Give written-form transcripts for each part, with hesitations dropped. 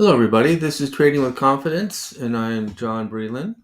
Hello, everybody. This is Trading with Confidence, and I'm John Breland.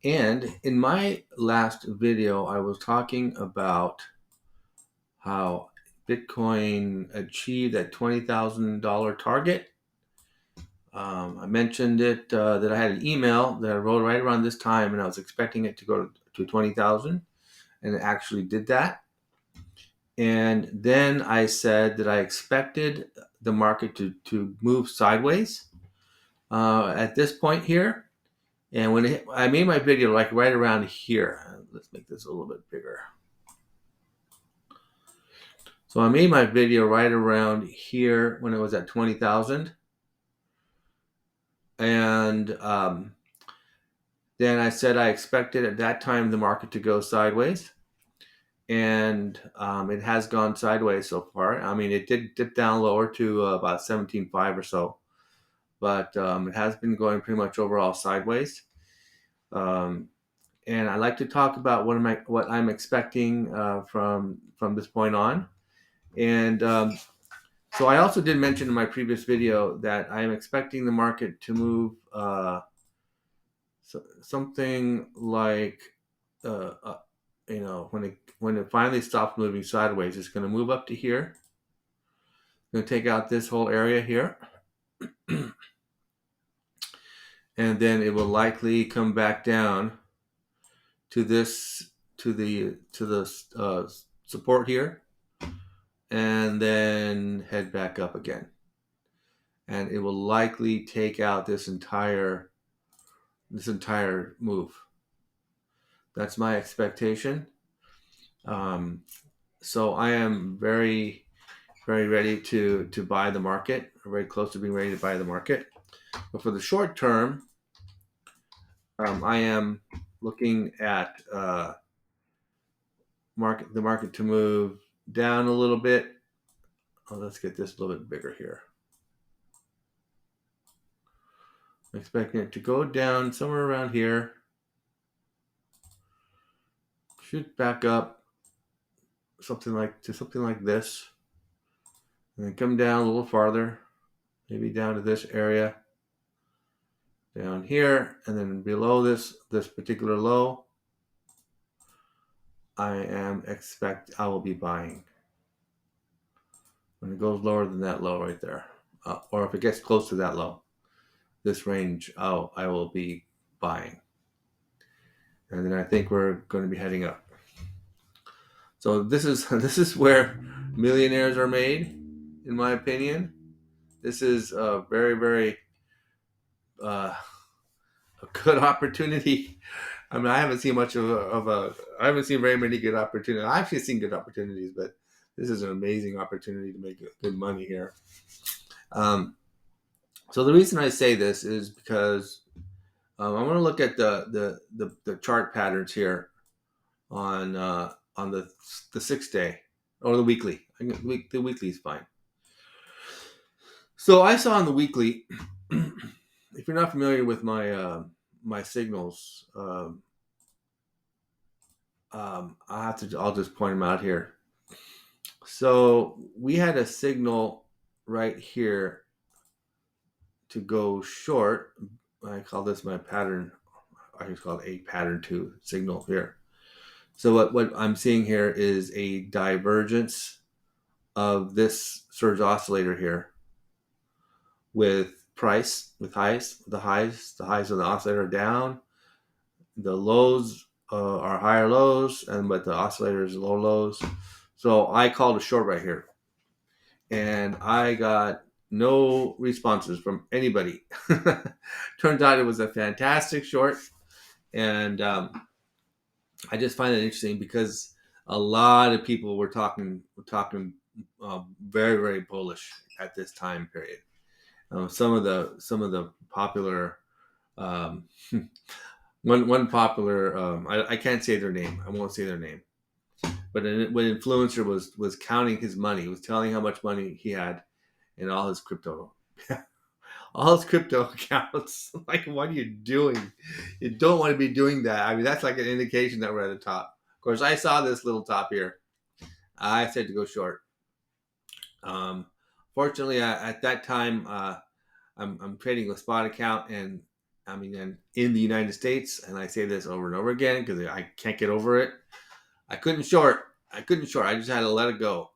And in my last video, I was talking about how Bitcoin achieved that $20,000 target. I mentioned it that I had an email that I wrote right around this time, and I was expecting it to go to 20,000, and it actually did that. And then I said that I expected the market to move sideways at this point here. And I made my video like right around here. Let's make this a little bit bigger. So I made my video right around here when it was at 20,000. And then I said I expected at that time the market to go sideways. And it has gone sideways so far. I mean, it did dip down lower to about 17.5 or so. But it has been going pretty much overall sideways. And I like to talk about what I'm expecting from this point on. And so I also did mention in my previous video that I am expecting the market to move something like when it finally stops moving sideways, it's going to move up to here. It's going to take out this whole area here. And then it will likely come back down to this to the support here, and then head back up again, and it will likely take out this entire move. That's my expectation. So I am very ready to buy the market, very close to being ready to buy the market. But for the short term, I am looking at the market to move down a little bit. Let's get this a little bit bigger here. I'm expecting it to go down somewhere around here, shoot back up something like this, and then come down a little farther, maybe down to this area, down here, and then below this particular low, I will be buying. When it goes lower than that low right there, or if it gets close to that low, this range, I will be buying. And then I think we're going to be heading up. So this is where millionaires are made, in my opinion. This is a very a good opportunity. I mean, I haven't seen I haven't seen very many good opportunities. I've actually seen good opportunities, but this is an amazing opportunity to make good money here. So the reason I say this is because I want to look at the chart patterns here on the 6 day or the weekly. The weekly is fine. So I saw on the weekly. If you're not familiar with my signals, I'll just point them out here. So we had a signal right here to go short. I call this my pattern. I just call it a pattern 2 signal here. So what I'm seeing here is a divergence of this surge oscillator here with price, with highs. The highs of the oscillator are down. The lows are higher lows, but the oscillator is low lows. So I called a short right here, and I got no responses from anybody. Turns out it was a fantastic short, and I just find it interesting because a lot of people were talking very bullish at this time period. Some of the popular one popular I can't say their name. I won't say their name. But when influencer was counting his money, he was telling how much money he had in all his crypto accounts. Like, what are you doing? You don't want to be doing that. I mean, that's like an indication that we're at the top. Of course, I saw this little top here. I said to go short. Fortunately, at that time, I'm trading a spot account, and I mean, and in the United States, and I say this over and over again because I can't get over it. I couldn't short. I couldn't short. I just had to let it go.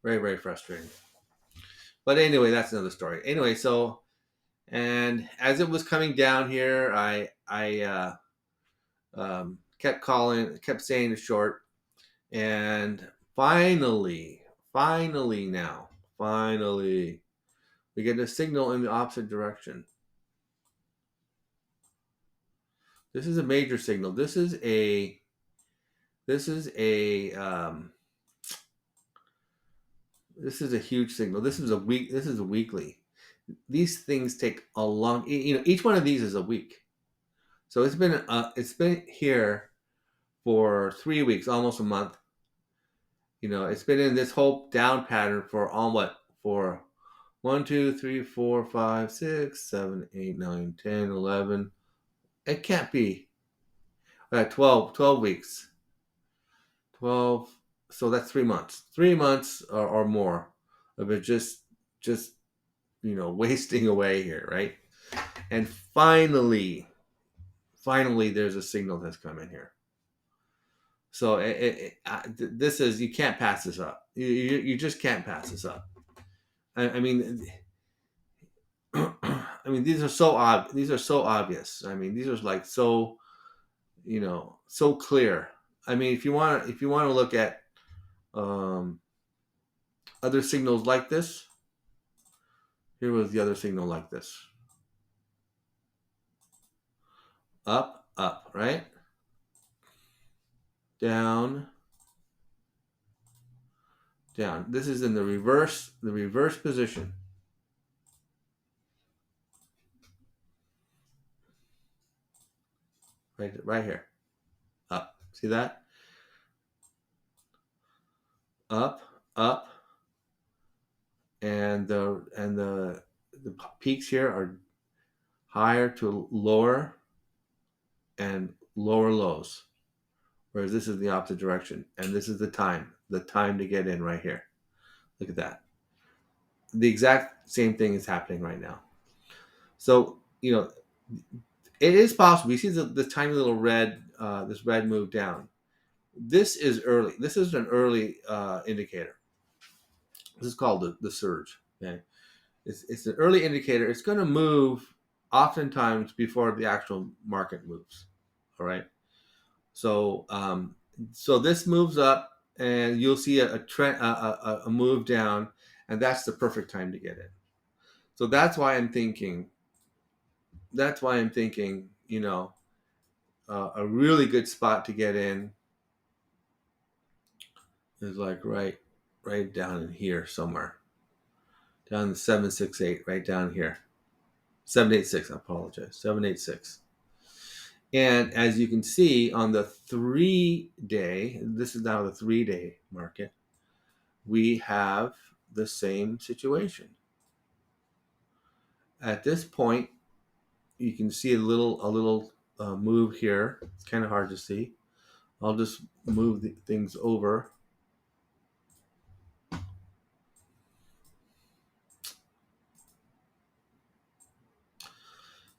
Very, very frustrating. But anyway, that's another story. Anyway, so and as it was coming down here, I kept calling, kept saying the short, and finally, we get a signal in the opposite direction. This is a major signal. This is a this is a huge signal. This is a week. This is a weekly. These things take a long. Each one of these is a week. So it's been here for 3 weeks, almost a month. It's been in this whole down pattern for on what for 1, 2, 3, 4, 5, 6, 7, 8, 9, 10, 11. It can't be 12 weeks. 12. So that's 3 months. 3 months or more of it just wasting away here, right? And finally, there's a signal that's come in here. So this is you can't pass this up. You just can't pass this up. I mean, I mean these are so these are so obvious. I mean these are like so so clear. I mean if you want to look at um, other signals like this, here was the other signal like this. Up, right? Down, down. This is in the reverse position. Right here. Up. See that? Up, up, and the peaks here are higher to lower and lower lows. Whereas this is the opposite direction. And this is the time to get in right here. Look at that. The exact same thing is happening right now. So, it is possible. You see the tiny little red, this red move down. This is early. This is an early indicator. This is called the surge. Okay, it's an early indicator. It's going to move oftentimes before the actual market moves. All right. So so this moves up, and you'll see a trend, a move down, and that's the perfect time to get in. So that's why I'm thinking. That's why I'm thinking. A really good spot to get in is like right down in here somewhere. Down the 768, right down here. 786, I apologize. 786. And as you can see on the 3-day, this is now the 3-day market, we have the same situation. At this point, you can see a little move here. It's kind of hard to see. I'll just move things over.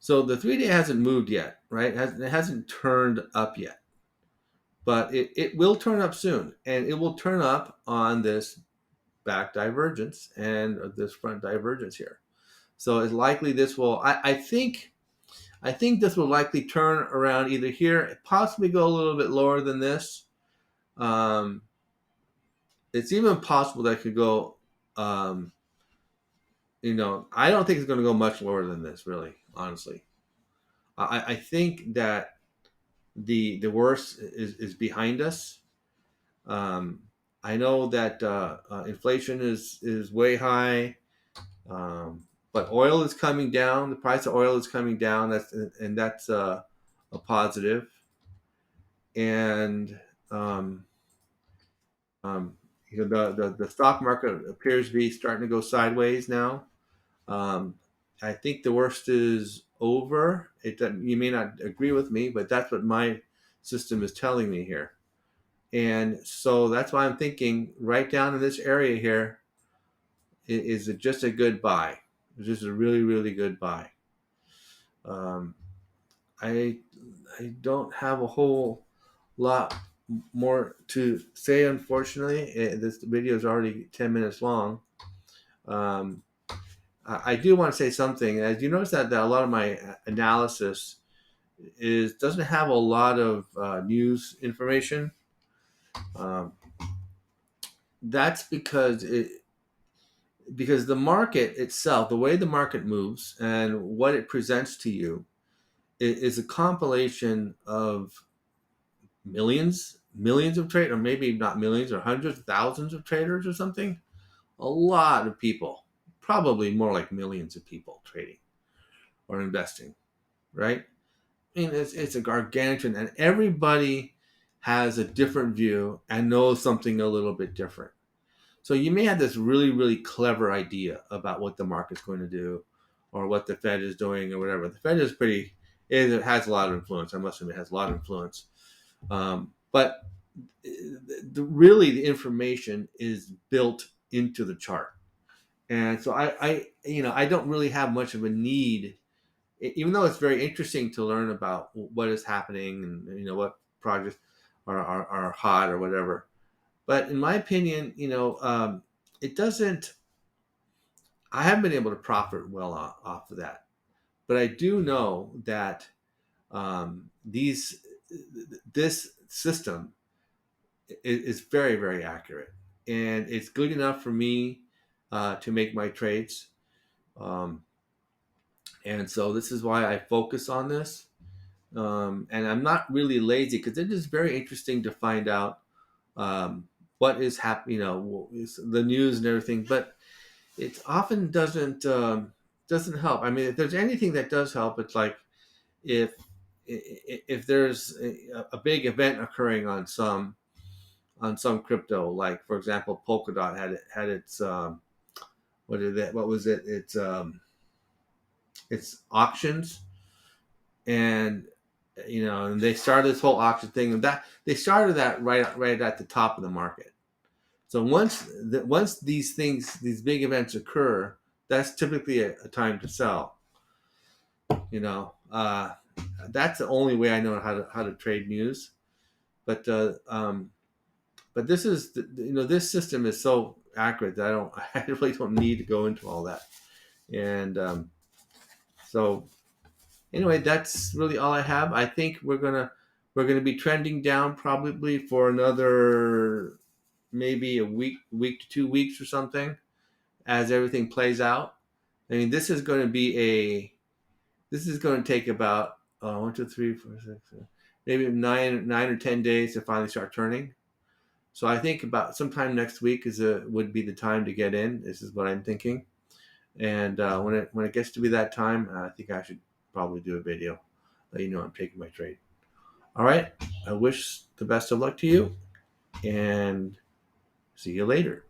So the 3-day hasn't moved yet, right? It hasn't turned up yet. But it will turn up soon. And it will turn up on this back divergence and this front divergence here. So it's likely this will, I think this will likely turn around either here, possibly go a little bit lower than this. It's even possible that it could go, I don't think it's going to go much lower than this, really, honestly. I think that the worst is behind us. I know that inflation is way high, but oil is coming down. The price of oil is coming down. That's a positive. And the stock market appears to be starting to go sideways now. I think the worst is over. You may not agree with me, but that's what my system is telling me here. And so that's why I'm thinking right down in this area here is just a good buy. This is a really, really good buy. Um, I I don't have a whole lot more to say. Unfortunately, this video is already 10 minutes long. Um, I do want to say something. As you notice that a lot of my analysis doesn't have a lot of news information. Um, that's because the market itself, the way the market moves and what it presents to you, is a compilation of millions of traders, or maybe not millions, or hundreds, thousands of traders, or something. A lot of people, probably more like millions of people trading or investing, right? I mean, it's a gargantuan, and everybody has a different view and knows something a little bit different. So you may have this really, really clever idea about what the market's going to do, or what the Fed is doing, or whatever. The Fed is it has a lot of influence. I must admit, it has a lot of influence. But really, the information is built into the chart, and so I don't really have much of a need, even though it's very interesting to learn about what is happening and what projects are hot or whatever. But in my opinion, it doesn't. I haven't been able to profit well off of that, but I do know that these this system is very, very accurate, and it's good enough for me to make my trades. Um, and so this is why I focus on this. And I'm not really lazy, because it is very interesting to find out what is happening, the news and everything. But it often doesn't help. I mean, if there's anything that does help, it's like if if there's a big event occurring on some crypto, like for example, Polkadot had its what was it? Its auctions, and and they started this whole auction thing, and that they started that right at the top of the market. So once these big events occur, that's typically a time to sell. You know, that's the only way I know how to trade news. But but this system is so accurate that I really don't need to go into all that. And so anyway, that's really all I have. I think we're gonna be trending down probably for another maybe a week to 2 weeks or something, as everything plays out. I mean, this is going to take about 1, 2, 3, 4, 6, maybe nine or 10 days to finally start turning. So I think about sometime next week would be the time to get in. This is what I'm thinking. And when it gets to be that time, I think I should probably do a video, let you know I'm taking my trade. All right. I wish the best of luck to you, and see you later.